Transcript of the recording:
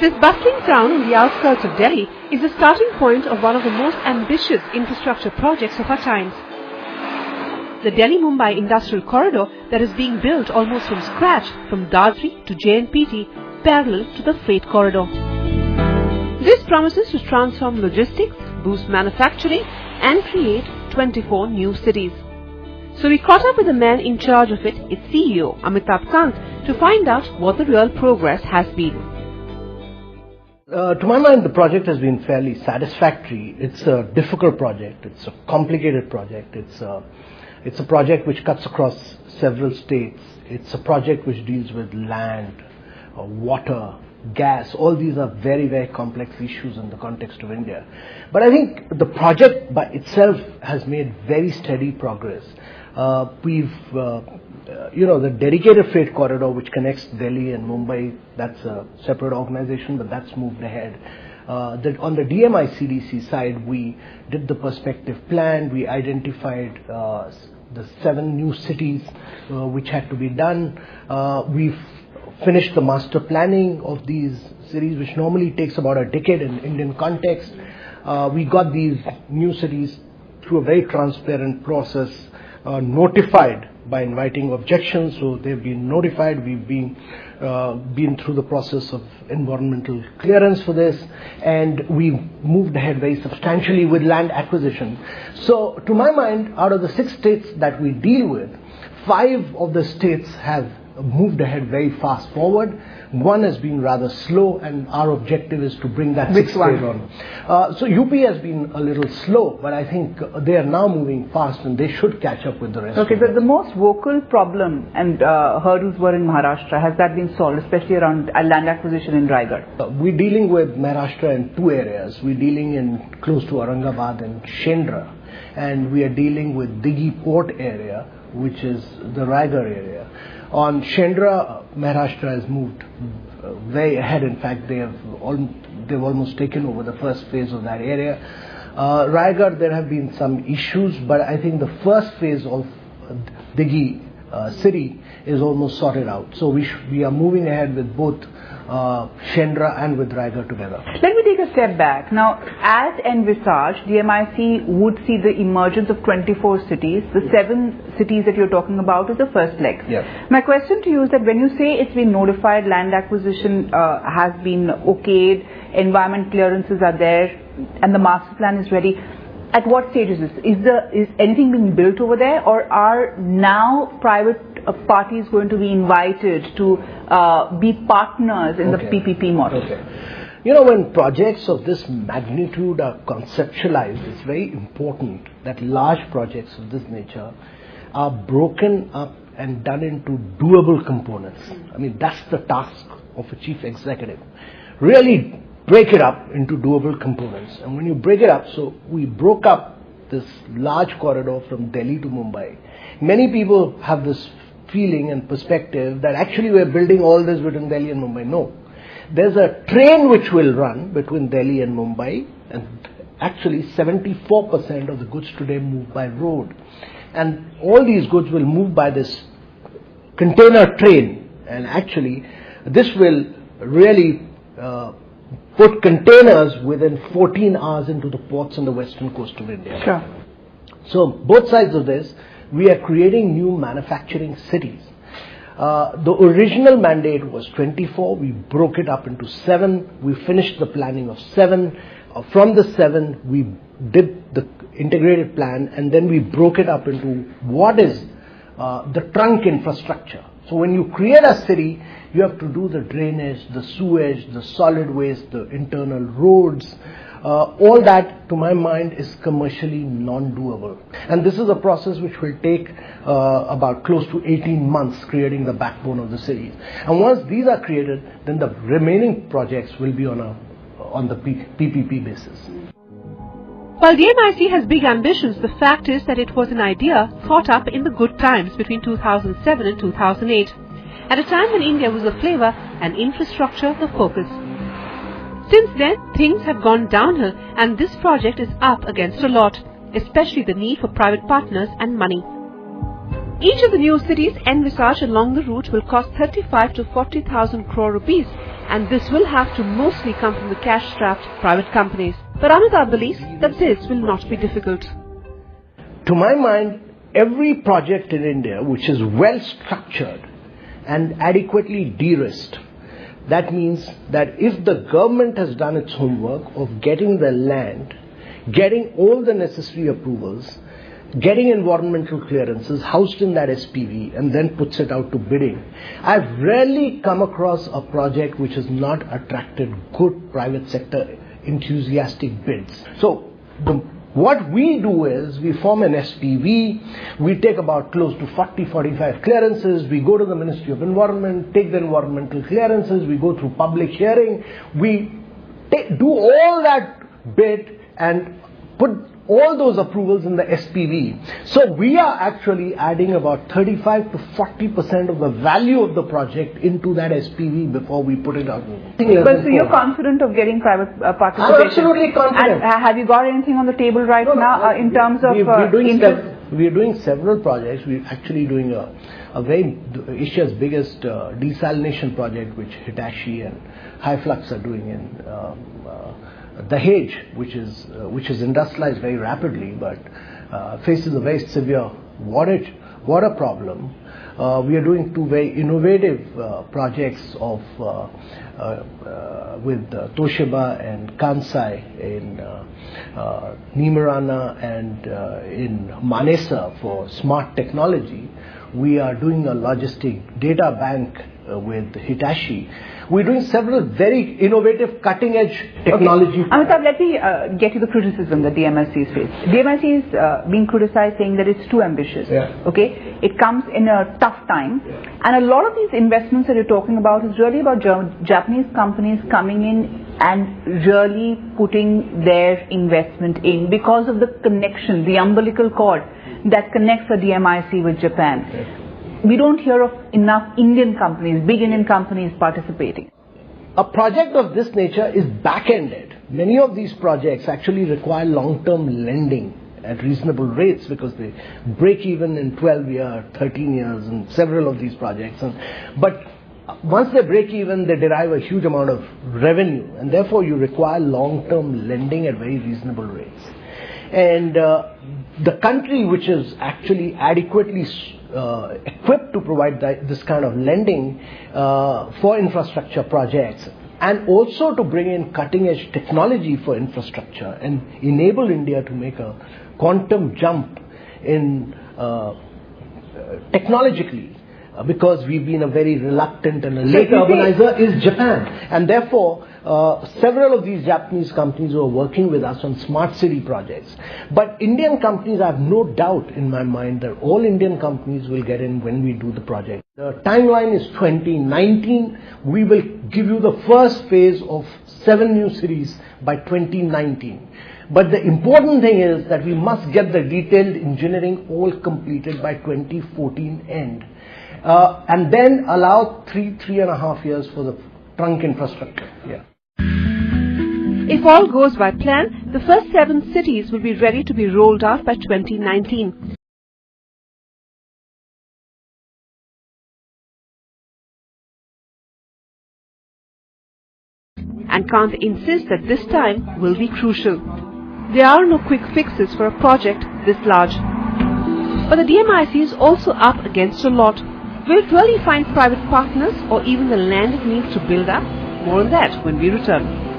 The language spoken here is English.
This bustling town on the outskirts of Delhi is the starting point of one of the most ambitious infrastructure projects of our times. The Delhi-Mumbai Industrial Corridor that is being built almost from scratch from Dadri to JNPT, parallel to the freight corridor. This promises to transform logistics, boost manufacturing and create 24 new cities. So we caught up with the man in charge of it, its CEO, Amitabh Kant, to find out what the real progress has been. To my mind, the project has been fairly satisfactory. It's a difficult project. It's a complicated project. It's a project which cuts across several states. It's a project which deals with land, water, gas. All these are very, very complex issues in the context of India. But I think the project by itself has made very steady progress. The dedicated freight corridor which connects Delhi and Mumbai, that's a separate organization, but that's moved ahead. On the DMIC side, we did the perspective plan. We identified the 7 new cities which had to be done. We've finished the master planning of these cities, which normally takes about a decade in Indian context. We got these new cities through a very transparent process, notified by inviting objections, so they've been notified. We've been through the process of environmental clearance for this, and we've moved ahead very substantially with land acquisition. So to my mind, out of the 6 states that we deal with, 5 of the states have moved ahead very fast forward. 1 has been rather slow, and our objective is to bring that 6th state on. So UP has been a little slow, but I think they are now moving fast and they should catch up with the rest. Okay, the most vocal problem and hurdles were in Maharashtra. Has that been solved, especially around land acquisition in Raigad? We're dealing with Maharashtra in 2 areas. We're dealing in close to Aurangabad and Shendra, and we are dealing with Dighi port area, which is the Raigad area. On Shendra, Maharashtra has moved very ahead. In fact, they've almost taken over the first phase of that area. Raigad, there have been some issues, but I think the first phase of Dighi city is almost sorted out. So we are moving ahead with both Shendra and with Raigad together. Let me take a step back. Now, as envisaged, DMIC would see the emergence of 24 cities. The 7 cities that you're talking about is the first leg. Yes. My question to you is that when you say it's been notified, land acquisition has been okayed, environment clearances are there, and the master plan is ready, at what stage is this? Is anything being built over there, or are now private parties going to be invited to be partners in the PPP model? Okay. You know, when projects of this magnitude are conceptualized, it's very important that large projects of this nature are broken up and done into doable components. I mean, that's the task of a chief executive. Really break it up into doable components. And when you break it up, so we broke up this large corridor from Delhi to Mumbai. Many people have this feeling and perspective that actually we're building all this between Delhi and Mumbai. No. There's a train which will run between Delhi and Mumbai, and actually 74% of the goods today move by road. And all these goods will move by this container train, and actually this will really put containers within 14 hours into the ports on the western coast of India. Sure. So both sides of this, we are creating new manufacturing cities. The original mandate was 24. We broke it up into 7. We finished the planning of 7. From the 7, we did the integrated plan, and then we broke it up into what is the trunk infrastructure. So when you create a city, you have to do the drainage, the sewage, the solid waste, the internal roads. All that, to my mind, is commercially non-doable. And this is a process which will take about close to 18 months, creating the backbone of the cities. And once these are created, then the remaining projects will be on the PPP basis. While DMIC has big ambitions, the fact is that it was an idea thought up in the good times between 2007 and 2008, at a time when India was the flavor and infrastructure the focus. Since then, things have gone downhill, and this project is up against a lot, especially the need for private partners and money. Each of the new cities envisaged along the route will cost 35 to 40,000 crore rupees, and this will have to mostly come from the cash-strapped private companies. But Amitabh believes that this will not be difficult. To my mind, every project in India which is well structured and adequately de-risked, that means that if the government has done its homework of getting the land, getting all the necessary approvals, getting environmental clearances, housed in that SPV, and then puts it out to bidding, I've rarely come across a project which has not attracted good private sector enthusiastic bids. So what we do is we form an SPV, we take about close to 40-45 clearances, we go to the Ministry of Environment, take the environmental clearances, we go through public hearing, we do all that bit and put all those approvals in the SPV. So we are actually adding about 35 to 40% of the value of the project into that SPV before we put it out. But so you're confident of getting private participation? I'm absolutely confident. And have you got anything on the table right now in terms of we are doing several projects. We're actually doing Asia's biggest desalination project, which Hitachi and High Flux are doing in Dahej, which is industrialized very rapidly, but faces a very severe water problem. We are doing two very innovative projects with Toshiba and Kansai in Nimirana and in Manesa for smart technology. We are doing a logistic data bank with Hitachi. We're doing several very innovative, cutting-edge technology. Okay. Amitabh, let me get to the criticism that DMIC is faced. DMIC is being criticized, saying that it's too ambitious. Yeah. Okay, it comes in a tough time, yeah. And a lot of these investments that you're talking about is really about Japanese companies coming in and really putting their investment in because of the connection, the umbilical cord that connects the DMIC with Japan. Yeah. We don't hear of enough Indian companies, big Indian companies participating. A project of this nature is back-ended. Many of these projects actually require long-term lending at reasonable rates because they break even in 12 years, 13 years in several of these projects. But once they break even, they derive a huge amount of revenue, and therefore you require long-term lending at very reasonable rates. And the country which is actually adequately equipped to provide this kind of lending for infrastructure projects, and also to bring in cutting-edge technology for infrastructure and enable India to make a quantum jump in technologically, because we've been a very reluctant and a late urbanizer, is Japan. And therefore, several of these Japanese companies are working with us on smart city projects. But Indian companies, I have no doubt in my mind that all Indian companies will get in when we do the project. The timeline is 2019. We will give you the first phase of 7 new cities by 2019. But the important thing is that we must get the detailed engineering all completed by 2014 end. And then allow 3.5 years for the trunk infrastructure. Yeah. If all goes by plan, the first 7 cities will be ready to be rolled out by 2019. And Kant insists that this time will be crucial. There are no quick fixes for a project this large. But the DMIC is also up against a lot. Will it really find private partners or even the land it needs to build up? More on that when we return.